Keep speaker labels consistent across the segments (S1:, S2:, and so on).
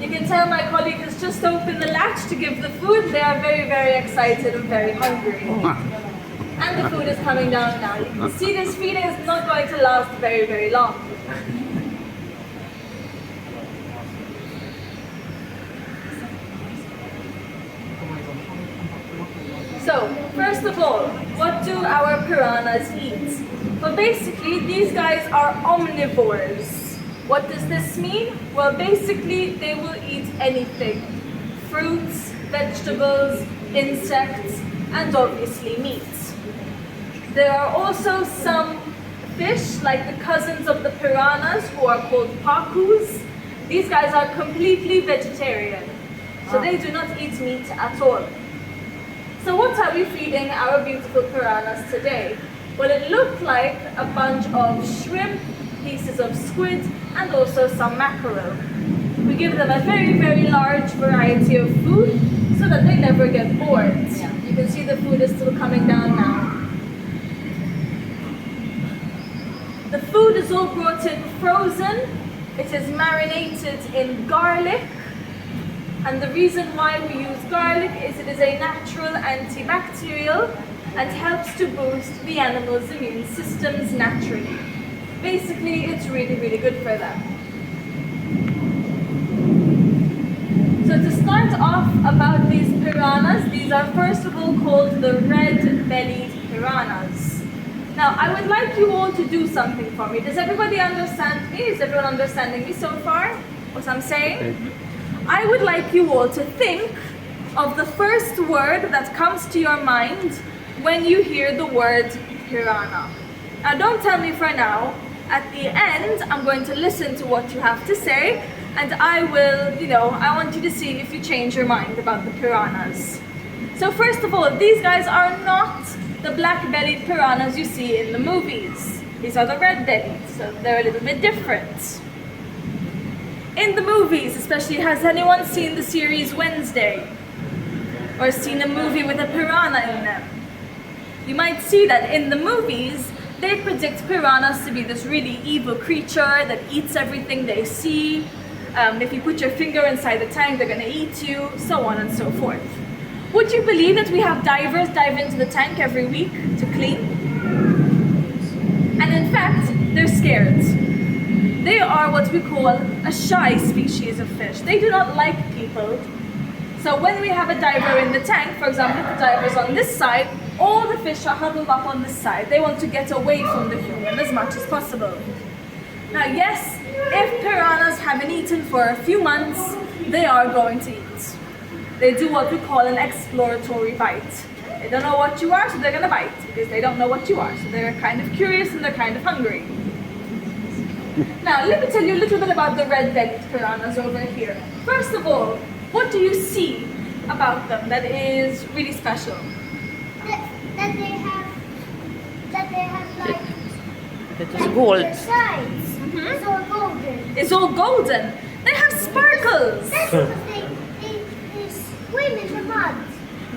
S1: You can tell my colleague has just opened the latch to give the food. They are very, very excited and very hungry. And the food is coming down now. You can see this feeding is not going to last very, very long. So, first of all, what do our piranhas eat? Well, basically, these guys are omnivores. What does this mean? Well, basically, they will eat anything. Fruits, vegetables, insects, and obviously meat. There are also some fish, like the cousins of the piranhas, who are called pacus. These guys are completely vegetarian, so they do not eat meat at all. So what are we feeding our beautiful piranhas today? Well, it looked like a bunch of shrimp, pieces of squid, and also some mackerel. We give them a very, very large variety of food so that they never get bored. You can see the food is still coming down now. The food is all brought in frozen. It is marinated in garlic. And the reason why we use garlic is it is a natural antibacterial and helps to boost the animal's immune systems naturally. Basically, it's really, really good for them. So to start off about these piranhas, these are first of all called the red-bellied piranhas. Now, I would like you all to do something for me. Does everybody understand me? Is everyone understanding me so far? What I'm saying? I would like you all to think of the first word that comes to your mind when you hear the word piranha. Now, don't tell me for now. At the end, I'm going to listen to what you have to say, and I will, I want you to see if you change your mind about the piranhas. So first of all, these guys are not the black-bellied piranhas you see in the movies. These are the red-bellied, so they're a little bit different. In the movies, especially, has anyone seen the series Wednesday? Or seen a movie with a piranha in them? You might see that in the movies, they predict piranhas to be this really evil creature that eats everything they see. If you put your finger inside the tank, they're going to eat you, so on and so forth. Would you believe that we have divers dive into the tank every week to clean? And in fact, they're scared. They are what we call a shy species of fish. They do not like people. So when we have a diver in the tank, for example, if the diver's on this side, all the fish are huddled up on this side. They want to get away from the human as much as possible. Now, yes, if piranhas haven't eaten for a few months, they are going to eat. They do what we call an exploratory bite. They don't know what you are, so they're going to bite, because they don't know what you are. So they're kind of curious and they're kind of hungry. Now, let me tell you a little bit about the red-bellied piranhas over here. First of all, what do you see about them that is really special?
S2: That they have like
S3: It is gold.
S2: the sides. It's all golden.
S1: It's all golden. They have sparkles.
S2: That's because they swim in the mud.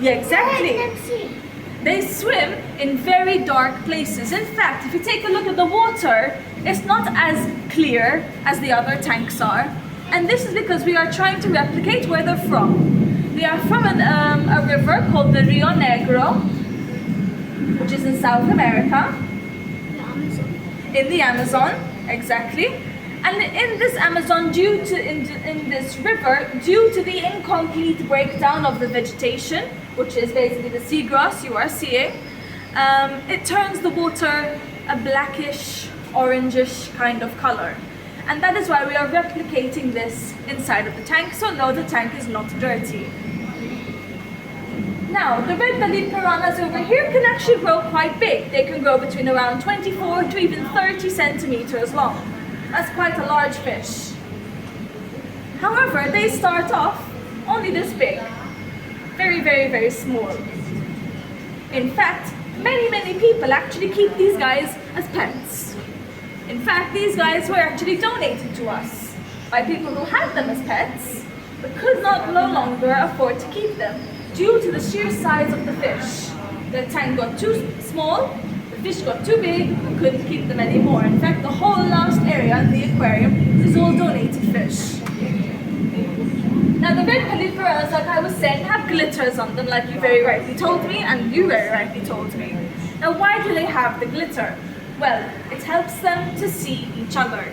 S1: Yeah, exactly.
S2: Let them see.
S1: They swim in very dark places. In fact, if you take a look at the water, it's not as clear as the other tanks are. And this is because we are trying to replicate where they're from. They are from a river called the Rio Negro, which is in South America. In the Amazon, exactly. And in this Amazon, in this river, due to the incomplete breakdown of the vegetation, which is basically the seagrass you are seeing, it turns the water a blackish, orangish kind of color. And that is why we are replicating this inside of the tank, so no, the tank is not dirty. Now, the red-bellied piranhas over here can actually grow quite big. They can grow between around 24 to even 30 centimeters long. That's quite a large fish. However, they start off only this big. Very, very, very small. In fact, many people actually keep these guys as pets. In fact, these guys were actually donated to us by people who had them as pets, but could no longer afford to keep them due to the sheer size of the fish. The tank got too small, the fish got too big, we couldn't keep them anymore. In fact, the whole last area in the aquarium is all donated fish. piranhas, like I was saying, have glitters on them, like you very rightly told me, and you very rightly told me. Now, why do they have the glitter? Well, it helps them to see each other.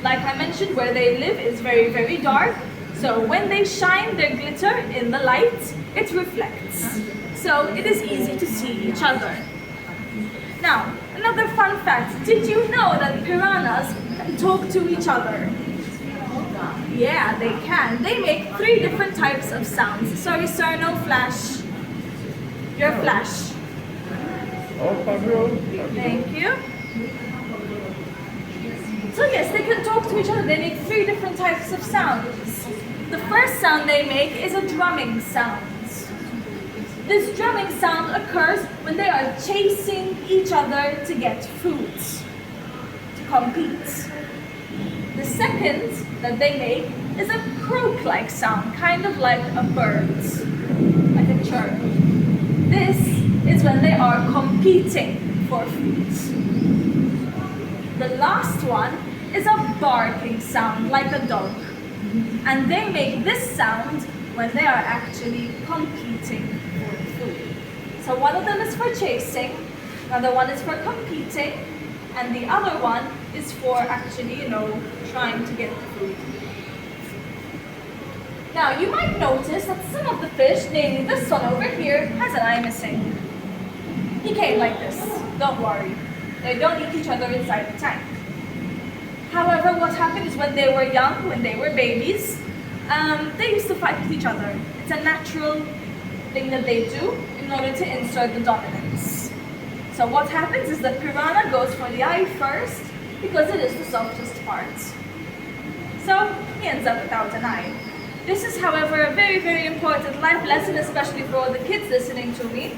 S1: Like I mentioned, where they live is very, very dark, so when they shine their glitter in the light, it reflects. So it is easy to see each other. Now, another fun fact, did you know that piranhas can talk to each other? Yeah, they can. They make 3 different types of sounds. Sorry, sir, no flash. Your flash. Thank you. So yes, they can talk to each other. They make 3 different types of sounds. The first sound they make is a drumming sound. This drumming sound occurs when they are chasing each other to get food, to compete. The second that they make is a croak-like sound, kind of like a bird, like a chirp. This is when they are competing for food. The last one is a barking sound, like a dog. And they make this sound when they are actually competing for food. So one of them is for chasing, another one is for competing, and the other one is for actually, trying to get the food. Now, you might notice that some of the fish, namely this one over here, has an eye missing. He came like this, don't worry. They don't eat each other inside the tank. However, what happened is when they were young, when they were babies, they used to fight with each other. It's a natural thing that they do in order to insert the dominance. So what happens is the piranha goes for the eye first because it is the softest part. So he ends up without an eye. This is, however, a very, very important life lesson, especially for all the kids listening to me.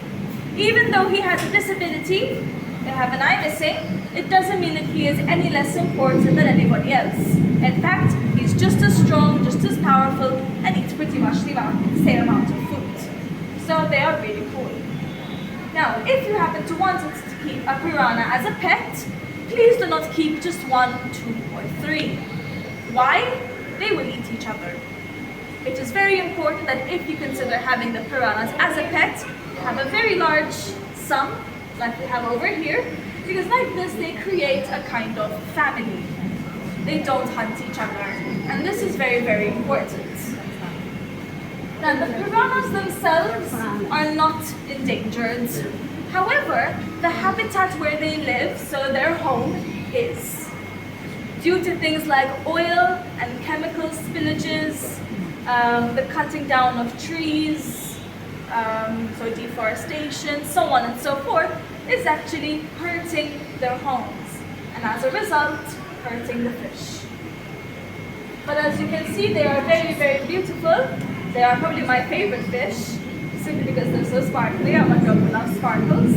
S1: Even though he has a disability, they have an eye missing, it doesn't mean that he is any less important than anybody else. In fact, he's just as strong, just as powerful, and eats pretty much the same amount of food. So they are really cool. Now, if you happen to want to keep a piranha as a pet, please do not keep just 1, 2, or 3. Why? They will eat each other. It is very important that if you consider having the piranhas as a pet, have a very large sum, like we have over here, because like this they create a kind of family. They don't hunt each other, and this is very, very important. Now, the piranhas themselves are not endangered. However, the habitat where they live, so their home, is. Due to things like oil and chemical spillages, the cutting down of trees, so deforestation, so on and so forth, is actually hurting their homes, and as a result, hurting the fish. But as you can see, they are very, very beautiful. They are probably my favorite fish, simply because they're so sparkly. I'm a girl who loves sparkles.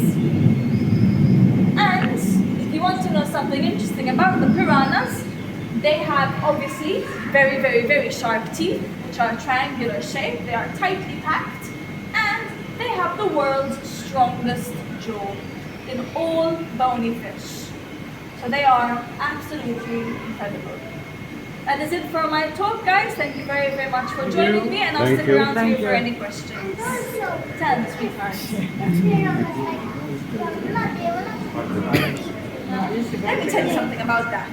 S1: And if you want to know something interesting about the piranhas, they have obviously very, very, very sharp teeth, which are triangular shape. They are tightly packed, and they have the world's strongest jaw in all bony fish. So they are absolutely incredible. That is it for my talk, guys. Thank you very, very much for joining me, and I'll stick around to you for any questions. Tell me, sweetheart. Let me tell you something about that.